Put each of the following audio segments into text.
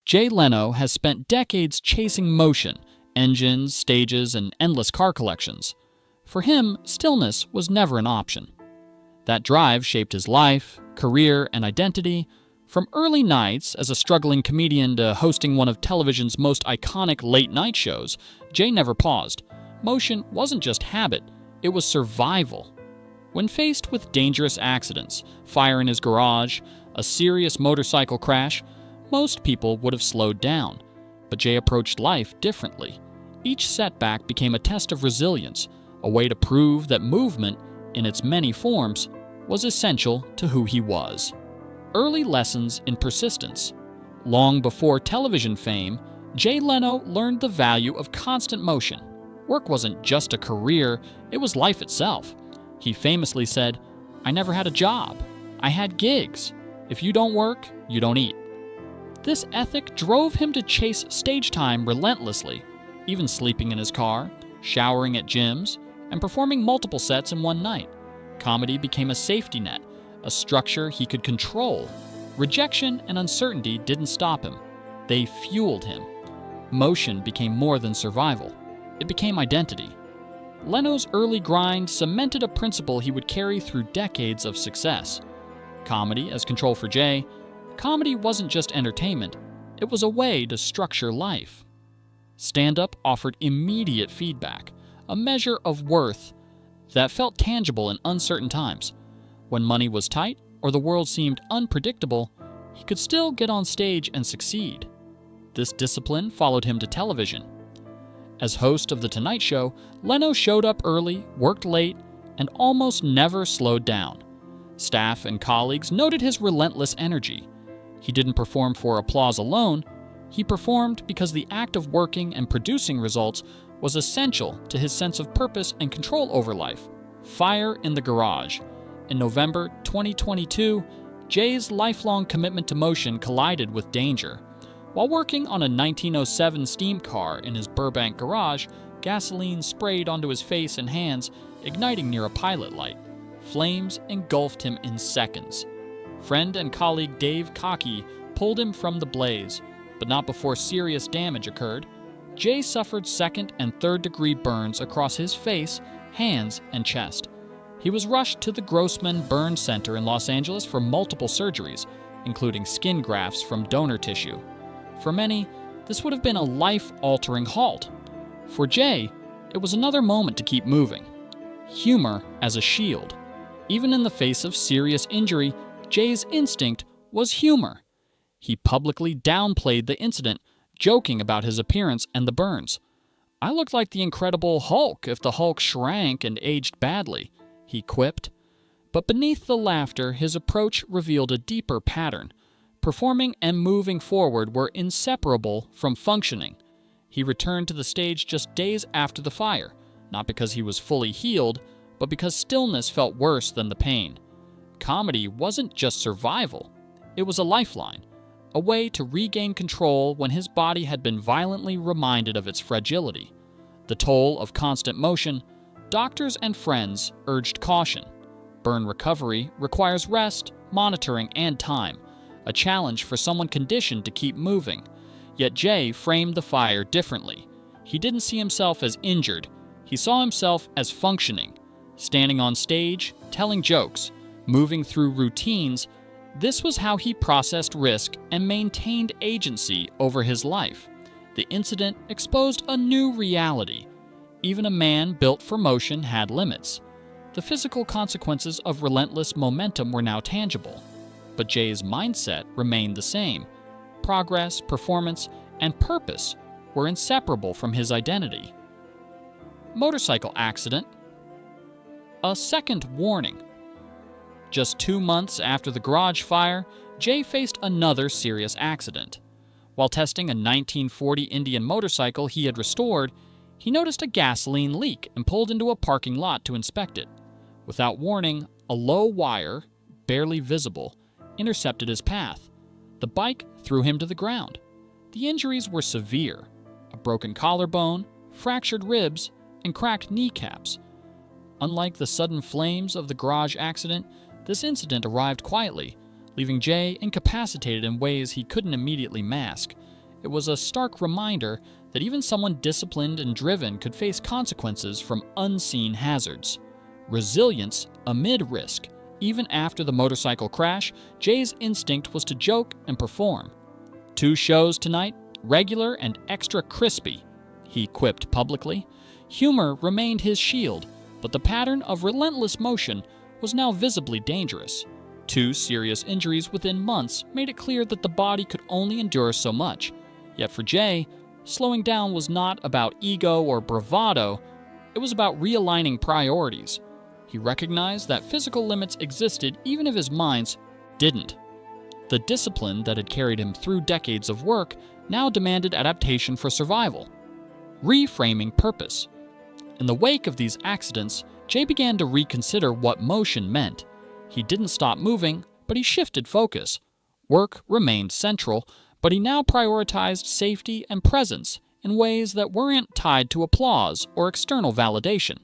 Jay Leno has spent decades chasing motion, engines, stages, and endless car collections. For him, stillness was never an option. That drive shaped his life, career, and identity. From early nights as a struggling comedian to hosting one of television's most iconic late-night shows, Jay never paused. Motion wasn't just habit, it was survival. When faced with dangerous accidents, fire in his garage, a serious motorcycle crash, most people would have slowed down. But Jay approached life differently. Each setback became a test of resilience, a way to prove that movement, in its many forms, was essential to who he was. Early lessons in persistence. Long before television fame, Jay Leno learned the value of constant motion. Work wasn't just a career, it was life itself. He famously said, "I never had a job. I had gigs. If you don't work, you don't eat." This ethic drove him to chase stage time relentlessly, even sleeping in his car, showering at gyms, and performing multiple sets in one night. Comedy became a safety net, a structure he could control. Rejection and uncertainty didn't stop him. They fueled him. Motion became more than survival. It became identity. Leno's early grind cemented a principle he would carry through decades of success. Comedy as control for Jay. Comedy wasn't just entertainment, it was a way to structure life. Stand-up offered immediate feedback, a measure of worth that felt tangible in uncertain times. When money was tight or the world seemed unpredictable, he could still get on stage and succeed. This discipline followed him to television. As host of The Tonight Show, Leno showed up early, worked late, and almost never slowed down. Staff and colleagues noted his relentless energy. He didn't perform for applause alone, he performed because the act of working and producing results was essential to his sense of purpose and control over life. Fire in the garage. In November 2022, Jay's lifelong commitment to motion collided with danger. While working on a 1907 steam car in his Burbank garage, gasoline sprayed onto his face and hands, igniting near a pilot light. Flames engulfed him in seconds. Friend and colleague Dave Cockey pulled him from the blaze, but not before serious damage occurred. Jay suffered second and third-degree burns across his face, hands, and chest. He was rushed to the Grossman Burn Center in Los Angeles for multiple surgeries, including skin grafts from donor tissue. For many, this would have been a life-altering halt. For Jay, it was another moment to keep moving. Humor as a shield. Even in the face of serious injury, Jay's instinct was humor. He publicly downplayed the incident, joking about his appearance and the burns. "I looked like the Incredible Hulk if the Hulk shrank and aged badly," he quipped. But beneath the laughter, his approach revealed a deeper pattern. Performing and moving forward were inseparable from functioning. He returned to the stage just days after the fire, not because he was fully healed, but because stillness felt worse than the pain. Comedy wasn't just survival, it was a lifeline, a way to regain control when his body had been violently reminded of its fragility. The toll of constant motion, doctors and friends urged caution. Burn recovery requires rest, monitoring, and time, a challenge for someone conditioned to keep moving. Yet Jay framed the fire differently. He didn't see himself as injured, he saw himself as functioning. Standing on stage, telling jokes, moving through routines, this was how he processed risk and maintained agency over his life. The incident exposed a new reality. Even a man built for motion had limits. The physical consequences of relentless momentum were now tangible. But Jay's mindset remained the same. Progress, performance, and purpose were inseparable from his identity. Motorcycle accident. A second warning. Just 2 months after the garage fire, Jay faced another serious accident. While testing a 1940 Indian motorcycle he had restored, he noticed a gasoline leak and pulled into a parking lot to inspect it. Without warning, a low wire, barely visible, intercepted his path. The bike threw him to the ground. The injuries were severe: a broken collarbone, fractured ribs, and cracked kneecaps. Unlike the sudden flames of the garage accident, this incident arrived quietly, leaving Jay incapacitated in ways he couldn't immediately mask. it was a stark reminder that even someone disciplined and driven could face consequences from unseen hazards. Resilience amid risk. Even after the motorcycle crash, Jay's instinct was to joke and perform. 2 shows tonight, regular and extra crispy, he quipped publicly. Humor remained his shield, but the pattern of relentless motion was now visibly dangerous. 2 serious injuries within months made it clear that the body could only endure so much. Yet for Jay, slowing down was not about ego or bravado, it was about realigning priorities. He recognized that physical limits existed even if his minds didn't. The discipline that had carried him through decades of work now demanded adaptation for survival. Reframing purpose. In the wake of these accidents, Jay began to reconsider what motion meant. He didn't stop moving, but he shifted focus. Work remained central, but he now prioritized safety and presence in ways that weren't tied to applause or external validation.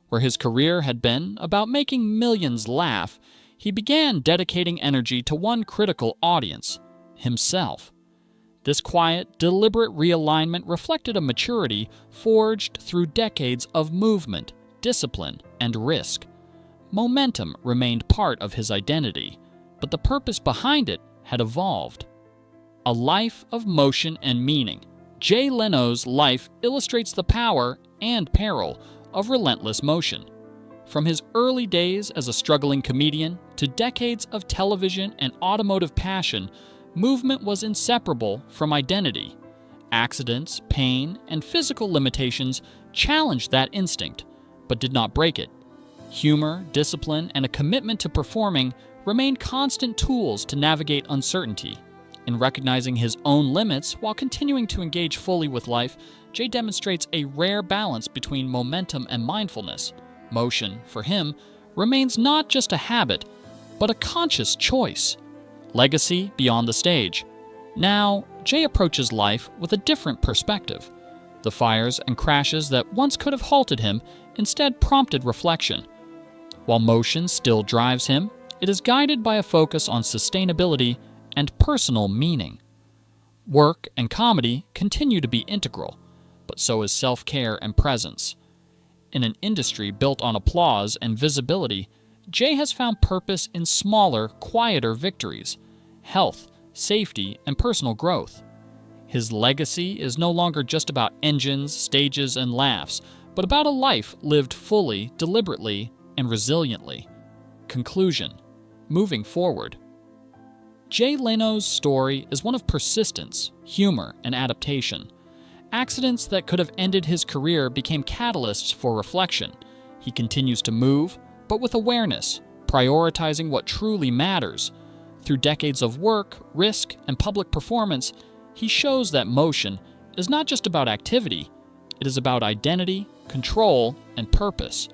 Where his career had been about making millions laugh, he began dedicating energy to one critical audience: himself. This quiet, deliberate realignment reflected a maturity forged through decades of movement, discipline, and risk. Momentum remained part of his identity, but the purpose behind it had evolved. A life of motion and meaning. Jay Leno's life illustrates the power and peril of relentless motion. From his early days as a struggling comedian to decades of television and automotive passion, movement was inseparable from identity. Accidents, pain, and physical limitations challenged that instinct, but did not break it. Humor, discipline, and a commitment to performing remained constant tools to navigate uncertainty. In recognizing his own limits while continuing to engage fully with life, Jay demonstrates a rare balance between momentum and mindfulness. Motion, for him, remains not just a habit, but a conscious choice. Legacy beyond the stage. Now, Jay approaches life with a different perspective. The fires and crashes that once could have halted him instead prompted reflection. While motion still drives him, it is guided by a focus on sustainability and personal meaning. Work and comedy continue to be integral, but so is self-care and presence. In an industry built on applause and visibility, Jay has found purpose in smaller, quieter victories: health, safety, and personal growth. His legacy is no longer just about engines, stages, and laughs, but about a life lived fully, deliberately, and resiliently. Conclusion. Moving forward. Jay Leno's story is one of persistence, humor, and adaptation. Accidents that could have ended his career became catalysts for reflection. He continues to move, but with awareness, prioritizing what truly matters. Through decades of work, risk, and public performance, he shows that motion is not just about activity, it is about identity, control, and purpose.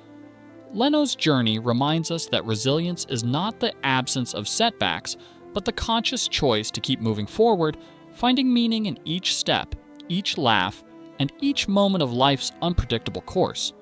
Leno's journey reminds us that resilience is not the absence of setbacks, but the conscious choice to keep moving forward, finding meaning in each step, each laugh, and each moment of life's unpredictable course.